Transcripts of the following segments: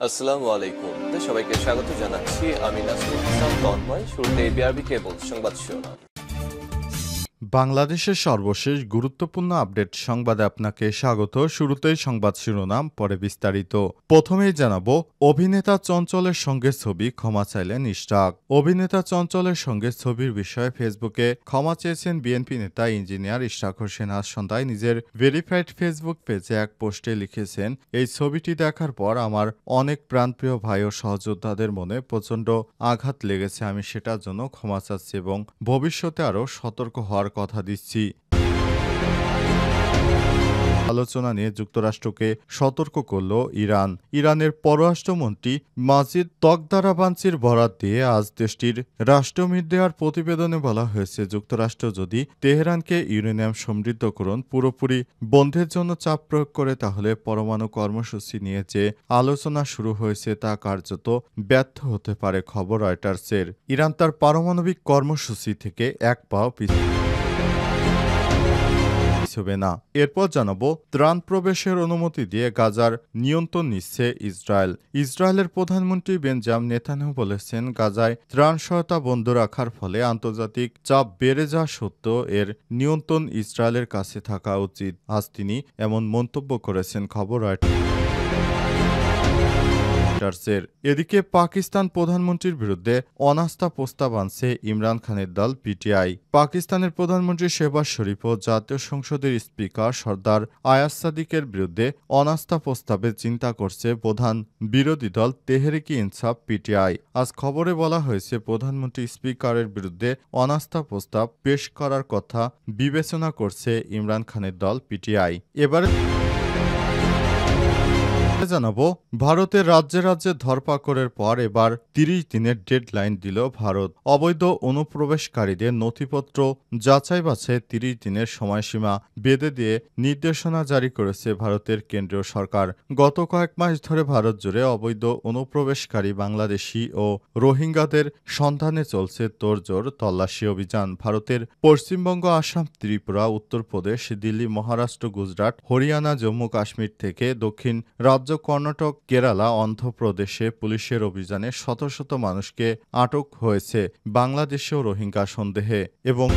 আসসালামু আলাইকুম। সবাইকে স্বাগত জানাচ্ছি। আমি নাসরুল ইসলাম তন্ময়। শুরুতে বিআরবি কেবল সংবাদ শিরোনাম। বাংলাদেশের সর্বশেষ গুরুত্বপূর্ণ আপডেট সংবাদে আপনাকে স্বাগত। শুরুতেই সংবাদ শিরোনাম, পরে বিস্তারিত। প্রথমেই জানাবো, অভিনেতা চঞ্চলের সঙ্গে ছবি, ক্ষমা চাইলেন ইশরাক। অভিনেতা চঞ্চলের সঙ্গে ছবির বিষয়ে ফেসবুকে ক্ষমা চেয়েছেন বিএনপি নেতা ইঞ্জিনিয়ার ইশরাক হোসেন। আজ সন্ধ্যায় নিজের ভেরিফাইড ফেসবুক পেজে এক পোস্টে লিখেছেন, এই ছবিটি দেখার পর আমার অনেক প্রাণপ্রিয় ভাই ও সহযোদ্ধাদের মনে প্রচণ্ড আঘাত লেগেছে। আমি সেটার জন্য ক্ষমা চাচ্ছি এবং ভবিষ্যতে আরও সতর্ক হওয়ার কথা দিচ্ছি। আলোচনা নিয়ে যুক্তরাষ্ট্রকে সতর্ক করল ইরান। ইরানের পররাষ্ট্রমন্ত্রী মাজিদ তকদারাবাঞ্চির বরাত দিয়ে আজ দেশটির রাষ্ট্রীয় মিডিয়ার প্রতিবেদনে বলা হয়েছে, যুক্তরাষ্ট্র যদি তেহরানকে ইউরেনিয়াম সমৃদ্ধকরণ পুরোপুরি বন্ধের জন্য চাপ প্রয়োগ করে, তাহলে পরমাণু কর্মসূচি নিয়ে যে আলোচনা শুরু হয়েছে তা কার্যত ব্যর্থ হতে পারে। খবর রয়টার্সের। ইরান তার পারমাণবিক কর্মসূচি থেকে এক পাও হবে না। এরপর জানাবো, ত্রাণ প্রবেশের অনুমতি দিয়ে গাজার নিয়ন্ত্রণ নিচ্ছে ইসরায়েল। ইসরায়েলের প্রধানমন্ত্রী বেঞ্জামিন নেতানিয়াহু বলেছেন, গাজায় ত্রাণ সহায়তা বন্ধ রাখার ফলে আন্তর্জাতিক চাপ বেড়ে যাওয়া সত্ত্বেও এর নিয়ন্ত্রণ ইসরায়েলের কাছে থাকা উচিত। আজ তিনি এমন মন্তব্য করেছেন। খবর এদিকে পাকিস্তান প্রধানমন্ত্রীর বিরুদ্ধে অনাস্থা প্রস্তাব আনছে ইমরান খানের দল পিটিআই। পাকিস্তানের প্রধানমন্ত্রী শেহবাজ শরীফ ও জাতীয় সংসদের স্পিকার সর্দার আয়াজ সাদিকের বিরুদ্ধে অনাস্থা প্রস্তাবে চিন্তা করছে প্রধান বিরোধী দল তেহরিকে ইনসাফ পিটিআই। আজ খবরে বলা হয়েছে, প্রধানমন্ত্রী স্পিকারের বিরুদ্ধে অনাস্থা প্রস্তাব পেশ করার কথা বিবেচনা করছে ইমরান খানের দল পিটিআই। এবারে জানাবো, ভারতের রাজ্যে রাজ্যে ধরপাকড়ের পর এবার ৩০ দিনের ডেডলাইন দিল ভারত। অবৈধ অনুপ্রবেশকারীদের নথিপত্র যাচাই বাছাই ৩০ দিনের সময়সীমা বেঁধে দিয়ে নির্দেশনা জারি করেছে ভারতের কেন্দ্রীয় সরকার। গত কয়েক মাস ধরে ভারত জুড়ে অবৈধ অনুপ্রবেশকারী বাংলাদেশি ও রোহিঙ্গাদের সন্ধানে চলছে তোড়জোড় তল্লাশি অভিযান। ভারতের পশ্চিমবঙ্গ, আসাম, ত্রিপুরা, উত্তরপ্রদেশ, দিল্লি, মহারাষ্ট্র, গুজরাট, হরিয়ানা, জম্মু কাশ্মীর থেকে দক্ষিণ রাজ্য কর্ণাটক, কেরালা, অন্ধ্রপ্রদেশে পুলিশের অভিযানে শত শত মানুষকে আটক হয়েছে বাংলাদেশেও রোহিঙ্গা সন্দেহে। এবং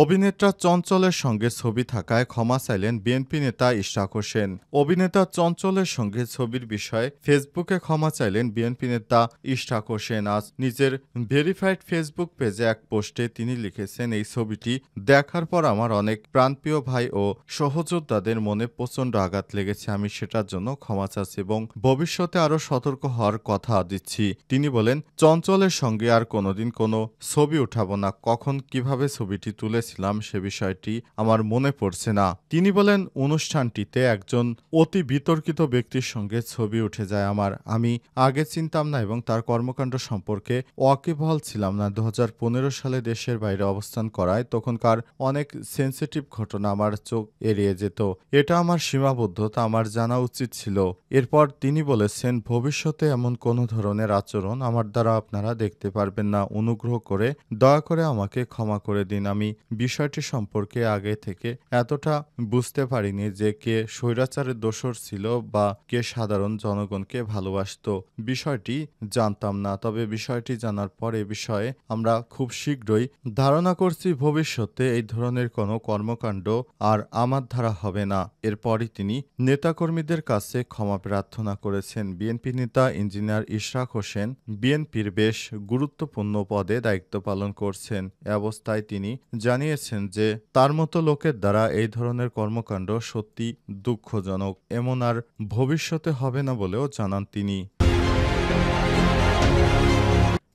অভিনেতা চঞ্চলের সঙ্গে ছবি থাকায় ক্ষমা চাইলেন বিএনপি নেতা ইশরাক হোসেন। অভিনেতা চঞ্চলের সঙ্গে ছবির বিষয়ে ফেসবুকে ক্ষমা চাইলেন বিএনপি নেতা ইশরাক হোসেন। আজ নিজের ভেরিফাইড ফেসবুক পেজে এক পোস্টে তিনি লিখেছেন, এই ছবিটি দেখার পর আমার অনেক প্রাণপ্রিয় ভাই ও সহযোদ্ধাদের মনে প্রচণ্ড আঘাত লেগেছে। আমি সেটার জন্য ক্ষমা চাচ্ছি এবং ভবিষ্যতে আরও সতর্ক হওয়ার কথা দিচ্ছি। তিনি বলেন, চঞ্চলের সঙ্গে আর কোনোদিন কোনো ছবি উঠাবো না। কখন কিভাবে ছবিটি তুলে সে বিষয়টি আমার মনে পড়ছে না। তিনি বলেন, অনুষ্ঠানটিতে একজন অতি বিতর্কিত ব্যক্তির সঙ্গে ছবি উঠে যায় আমি আগে চিনতাম না এবং তার কর্মকাণ্ড সম্পর্কে ওয়াকিবহাল ছিলাম না। 2015 সালে দেশের বাইরে অবস্থান করায় তখনকার অনেক সেন্সিটিভ ঘটনা আমার চোখ এড়িয়ে যেত। এটা আমার সীমাবদ্ধতা, আমার জানা উচিত ছিল। এরপর তিনি বলেছেন, ভবিষ্যতে এমন কোনো ধরনের আচরণ আমার দ্বারা আপনারা দেখতে পারবেন না। অনুগ্রহ করে দয়া করে আমাকে ক্ষমা করে দিন। আমি বিষয়টি সম্পর্কে আগে থেকে এতটা বুঝতে পারিনি যে কে স্বৈরাচারের দোসর ছিল বা কে সাধারণ জনগণকে ভালোবাসত। বিষয়টি জানতাম না, তবে বিষয়টি জানার পর এ বিষয়ে আমরা খুব শীঘ্রই ধারণা করছি ভবিষ্যতে এই ধরনের কোনো কর্মকাণ্ড আর আমার দ্বারা হবে না। এরপরই তিনি নেতাকর্মীদের কাছে ক্ষমা প্রার্থনা করেছেন। বিএনপি নেতা ইঞ্জিনিয়ার ইশরাক হোসেন বিএনপির বেশ গুরুত্বপূর্ণ পদে দায়িত্ব পালন করছেন। এ অবস্থায় তিনি জানিয়েছেন যে তার মতো লোকের দ্বারা এই ধরনের কর্মকাণ্ড সত্যি দুঃখজনক। এমন আর ভবিষ্যতে হবে না বলেও জানান তিনি।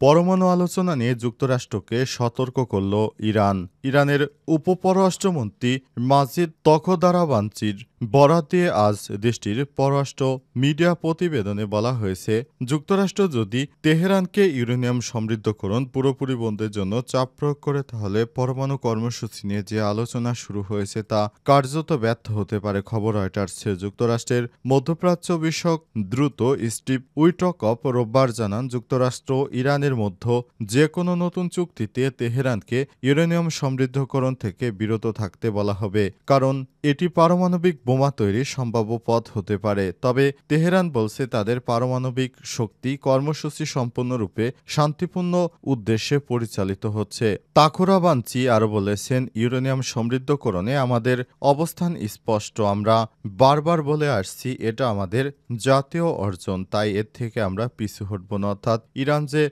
পরমাণু আলোচনা নিয়ে যুক্তরাষ্ট্রকে সতর্ক করল ইরান। ইরানের উপপররাষ্ট্রমন্ত্রী মাজিদ তখদারাবাঞ্চির বরাত দিয়ে আজ দেশটির পররাষ্ট্র মিডিয়া প্রতিবেদনে বলা হয়েছে, যুক্তরাষ্ট্র যদি তেহরানকে ইউরেনিয়াম সমৃদ্ধকরণ পুরোপুরি বন্ধের জন্য চাপ প্রয়োগ করে, তাহলে পরমাণু কর্মসূচি নিয়ে যে আলোচনা শুরু হয়েছে তা কার্যত ব্যর্থ হতে পারে। খবর রয়টার্সে। যুক্তরাষ্ট্রের মধ্যপ্রাচ্য বিষয়ক দ্রুত স্টিভ উইটকপ রোববার জানান, যুক্তরাষ্ট্র ইরানের ইরানের মধ্যে যে কোনো নতুন চুক্তিতে তেহরানকে ইউরেনিয়াম সমৃদ্ধকরণ থেকে বিরত থাকতে বলা হবে, কারণ এটি পারমাণবিক বোমা তৈরির সম্ভাব্য পথ হতে পারে। তবে তেহরান বলছে তাদের পারমাণবিক শক্তি কর্মসূচি সম্পূর্ণরূপে শান্তিপূর্ণ উদ্দেশ্যে পরিচালিত হচ্ছে। তাখোরাবাঞ্চি আরও বলেছেন, ইউরেনিয়াম সমৃদ্ধকরণে আমাদের অবস্থান স্পষ্ট। আমরা বারবার বলে আসছি এটা আমাদের জাতীয় অর্জন, তাই এর থেকে আমরা পিছু হটব না। অর্থাৎ ইরান যে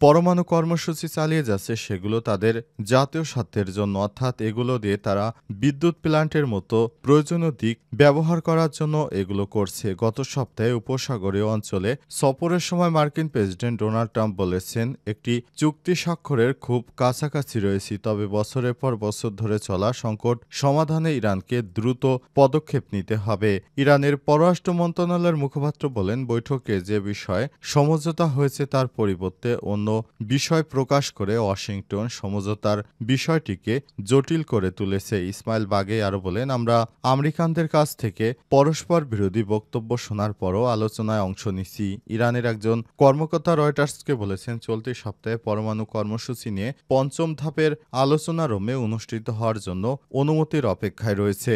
পরমাণু কর্মসূচি চালিয়ে যাচ্ছে সেগুলো তাদের জাতীয় স্বার্থের জন্য, অর্থাৎ এগুলো দিয়ে তারা বিদ্যুৎ প্ল্যান্টের মতো প্রয়োজনীয় দিক ব্যবহার করার জন্য এগুলো করছে। গত সপ্তাহে উপসাগরীয় অঞ্চলে সফরের সময় মার্কিন প্রেসিডেন্ট ডোনাল্ড ট্রাম্প বলেছেন, একটি চুক্তি স্বাক্ষরের খুব কাছাকাছি রয়েছি, তবে বছরের পর বছর ধরে চলা সংকট সমাধানে ইরানকে দ্রুত পদক্ষেপ নিতে হবে। ইরানের পররাষ্ট্র মন্ত্রণালয়ের মুখপাত্র বলেন, বৈঠকে যে বিষয়ে সমঝোতা হয়েছে তার পরিবর্তে অন্য বিষয় প্রকাশ করে ওয়াশিংটন সমঝোতার বিষয়টিকে জটিল করে তুলেছে। ইসমাইল বাগেই আরও বলেন, আমরা আমেরিকানদের কাছ থেকে পরস্পর বিরোধী বক্তব্য শোনার পরও আলোচনায় অংশ নিচ্ছি। ইরানের একজন কর্মকর্তা রয়টার্সকে বলেছেন, চলতি সপ্তাহে পরমাণু কর্মসূচি নিয়ে পঞ্চম ধাপের আলোচনা রোমে অনুষ্ঠিত হওয়ার জন্য অনুমতির অপেক্ষায় রয়েছে।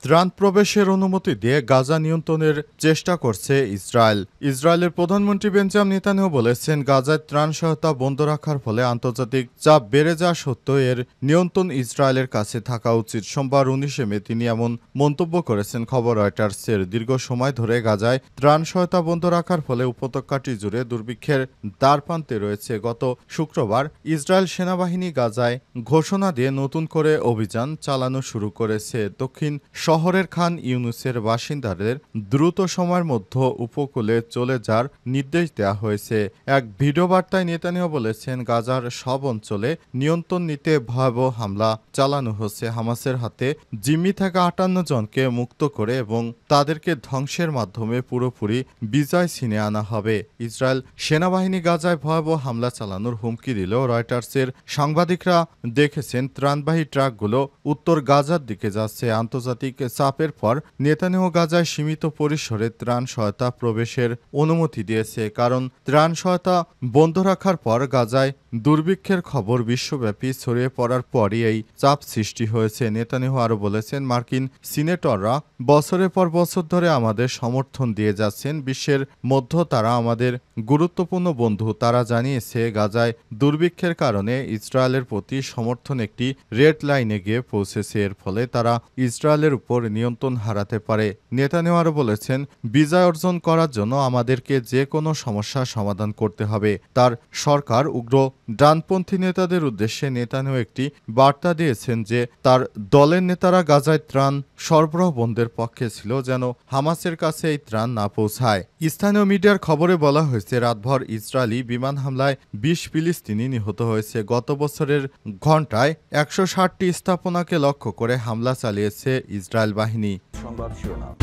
ত্রাণ প্রবেশের অনুমতি দিয়ে গাজা নিয়ন্ত্রণের চেষ্টা করছে ইসরায়েল। ইসরায়েলের প্রধানমন্ত্রী বেঞ্জামিন নেতানিয়াহু বলেছেন, গাজায় ত্রাণ সহায়তা বন্ধ রাখার ফলে আন্তর্জাতিক চাপ বেড়ে যাওয়া সত্ত্বেও এর নিয়ন্ত্রণ ইসরায়েলের কাছে থাকা উচিত। সোমবার 19 মে তিনি এমন মন্তব্য করেছেন খবর রয়টার্সের। দীর্ঘ সময় ধরে গাজায় ত্রাণ সহায়তা বন্ধ রাখার ফলে উপত্যকাটি জুড়ে দুর্ভিক্ষের দ্বারপ্রান্তে রয়েছে। গত শুক্রবার ইসরায়েল সেনাবাহিনী গাজায় ঘোষণা দিয়ে নতুন করে অভিযান চালানো শুরু করেছে। দক্ষিণ শহরের খান ইউনুসের বাসিন্দাদের দ্রুত সময়ের মধ্যে উপকূলে চলে যাওয়ার নির্দেশ দেওয়া হয়েছে। এক ভিডিও বার্তায় নেতানিয়াহু বলেছেন, গাজার সব অঞ্চলে নিয়ন্ত্রণ নিতে ভয়াবহ হামলা চালানো হচ্ছে। হামাসের হাতে জিম্মি থাকা 58 জনকে মুক্ত করে এবং তাদেরকে ধ্বংসের মাধ্যমে পুরোপুরি বিজয় ছিনে আনা হবে। ইসরায়েল সেনাবাহিনী গাজায় ভয়াবহ হামলা চালানোর হুমকি দিলেও রয়টার্সের সাংবাদিকরা দেখেছেন ত্রাণবাহী ট্রাকগুলো উত্তর গাজার দিকে যাচ্ছে। আন্তর্জাতিক চাপের পর নেতানিয়াহু গাজায় সীমিত পরিসরে ত্রাণ সহায়তা প্রবেশের অনুমতি দিয়েছে, কারণ ত্রাণ সহায়তা বন্ধ রাখার পর গাজায় দুর্ভিক্ষের খবর বিশ্বব্যাপী ছড়িয়ে পড়ার পরই এই চাপ সৃষ্টি হয়েছে। নেতানিয়াহু আরও বলেছেন, মার্কিন সিনেটররা বছরের পর বছর ধরে আমাদের সমর্থন দিয়ে যাচ্ছেন। বিশ্বের মধ্যে তারা আমাদের গুরুত্বপূর্ণ বন্ধু। তারা জানিয়েছে গাজায় দুর্ভিক্ষের কারণে ইসরায়েলের প্রতি সমর্থন একটি রেড লাইনে গিয়ে পৌঁছেছে। এর ফলে তারা ইসরায়েলের উপর নিয়ন্ত্রণ হারাতে পারে। নেতানিয়াহু আরও বলেছেন, বিজয় অর্জন করার জন্য আমাদেরকে যে কোনো সমস্যার সমাধান করতে হবে। তার সরকার উগ্র ডানপন্থী নেতাদের উদ্দেশ্যে নেতানিয়াহু একটি বার্তা দিয়েছেন যে তার দলের নেতারা গাজায় ত্রাণ সরবরাহ বন্ধের পক্ষে ছিল, যেন হামাসের কাছে এই ত্রাণ না পৌঁছায়। স্থানীয় মিডিয়ার খবরে বলা হয়েছে, রাতভর ইসরায়েলি বিমান হামলায় 20 ফিলিস্তিনি নিহত হয়েছে। গত বছরের ঘণ্টায় 160টি স্থাপনাকে লক্ষ্য করে হামলা চালিয়েছে ইসরায়েল বাহিনী। সংবাদ শিরোনাম।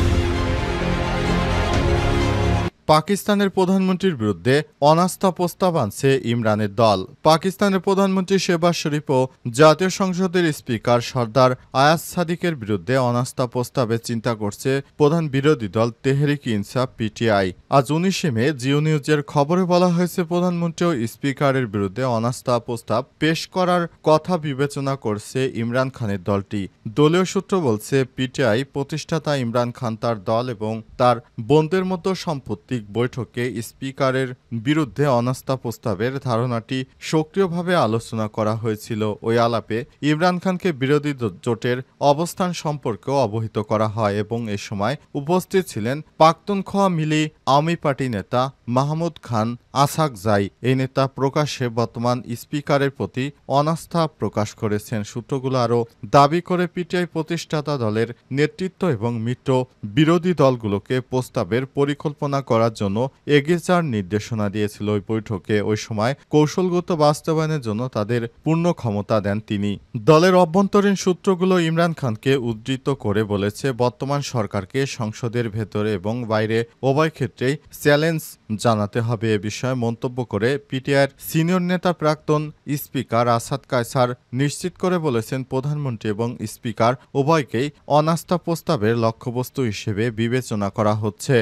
পাকিস্তানের প্রধানমন্ত্রীর বিরুদ্ধে অনাস্থা প্রস্তাব আনছে ইমরানের দল। পাকিস্তানের প্রধানমন্ত্রী শেহবাজ শরীফ ও জাতীয় সংসদের স্পিকার সর্দার আয়াজ সাদিকের বিরুদ্ধে অনাস্থা প্রস্তাবে চিন্তা করছে প্রধান বিরোধী দল তেহরিক ইনসাফ পিটিআই। আজ 19 মে জিও নিউজের খবরে বলা হয়েছে, প্রধানমন্ত্রী ও স্পিকারের বিরুদ্ধে অনাস্থা প্রস্তাব পেশ করার কথা বিবেচনা করছে ইমরান খানের দলটি। দলীয় সূত্র বলছে, পিটিআই প্রতিষ্ঠাতা ইমরান খান, তার দল এবং তার বোনদের মতো সম্পত্তি বৈঠকে স্পিকারের বিরুদ্ধে অনাস্থা প্রস্তাবের ধারণাটি সক্রিয়ভাবে আলোচনা করা হয়েছিল। ওই আলাপে ইমরান খানকে বিরোধী জোটের অবস্থান সম্পর্কেও অবহিত করা হয় এবং এ সময় উপস্থিত ছিলেন পাখতুনখোয়া মিলি আওয়ামী পার্টি নেতা মাহমুদ খান আসাকজাই। এই নেতা প্রকাশ্যে বর্তমান স্পিকারের প্রতি অনাস্থা প্রকাশ করেছেন। সূত্রগুলো আরও দাবি করে পিটিআই প্রতিষ্ঠাতা দলের নেতৃত্ব এবং মিত্র বিরোধী দলগুলোকে প্রস্তাবের পরিকল্পনা করার জন্য এগিয়ে যাওয়ার নির্দেশনা দিয়েছিল ওই বৈঠকে। ওই সময় কৌশলগত বাস্তবায়নের জন্য তাদের পূর্ণ ক্ষমতা দেন তিনি। দলের অভ্যন্তরীণ সূত্রগুলো ইমরান খানকে উদ্ধৃত করে বলেছে, বর্তমান সরকারকে সংসদের ভেতরে এবং বাইরে উভয় ক্ষেত্রেই চ্যালেঞ্জ জানাতে হবে। এ বিষয়ে মন্তব্য করে পিটিআইয়ের সিনিয়র নেতা প্রাক্তন স্পিকার আসাদ কায়সার নিশ্চিত করে বলেছেন, প্রধানমন্ত্রী এবং স্পিকার উভয়কেই অনাস্থা প্রস্তাবের লক্ষ্যবস্তু হিসেবে বিবেচনা করা হচ্ছে।